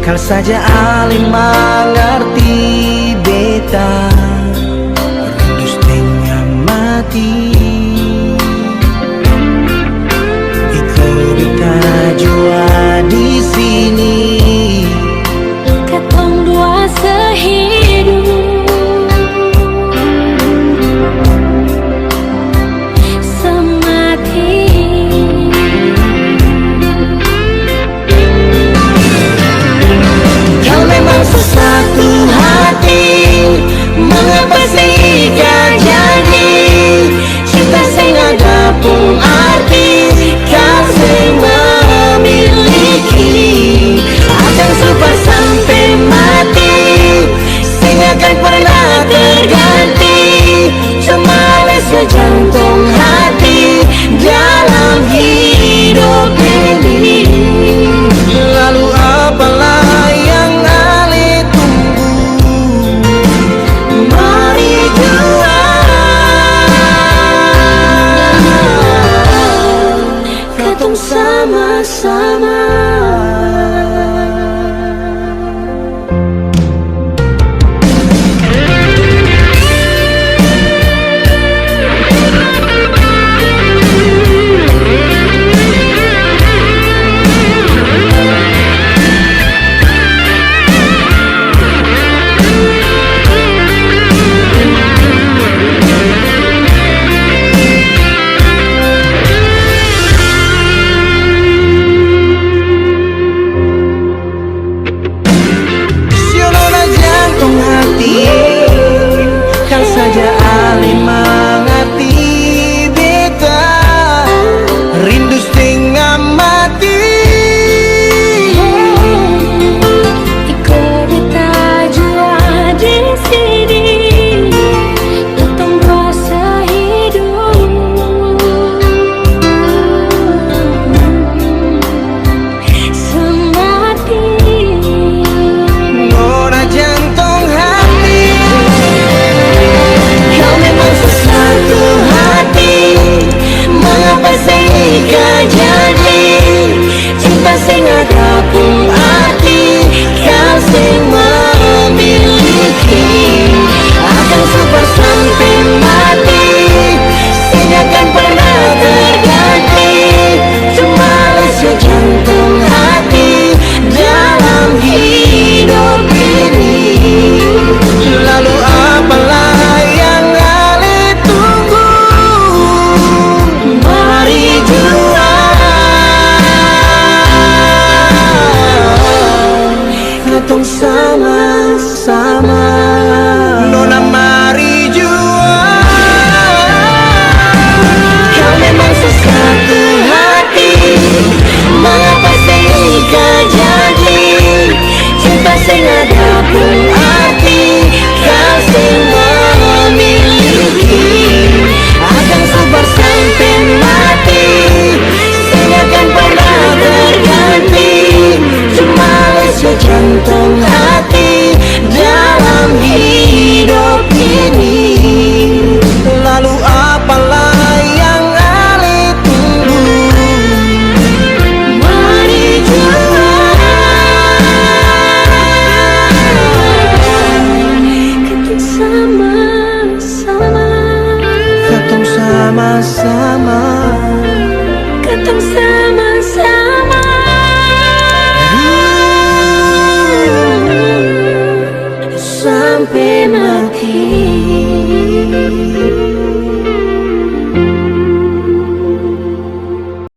Kal saja alim mengerti beta rindu setengah mati. Iko beta jua di sini, katong dua sehidup semati. Kau memang sesatu hati, mengapa sehingga jadi cinta sing ada pun arti. Kau sing memiliki akan super sampai mati, sing akan pernah terganti. Cuma lesnya jantung hati dalam hidup ini. Lalu apalah yang Ale tunggu? Mari jua Katong sama-sama. Sionona jantung hati, kal saja Ale mengerti beta rindu setengah mati. Iko beta jua di sini, katong dua sehidup semati. Nona jantung hati, kau memang sesatu hati, mengapa sehingga jadi cinta sing ada pun arti. Kau sing memiliki akan super sampai mati, sing akan pernah terganti. Cuma lesnya jantung hati dalam hidup ini. Lalu apalah yang Ale tunggu? Mari jua katong sama-sama. Nona mari jua. Kau memang sesatu hati, mengapa sehingga jadi cinta sing ada pun arti. Kau sing memiliki akan sabar sampai mati, sing akan pernah terganti. Cuma lesnya jantung hati dalam hidup ini. Lalu apalah yang Ale tunggu? Mari jua Katong sama-sama. katong sama-sama. Katong sama-sama. sampai mati.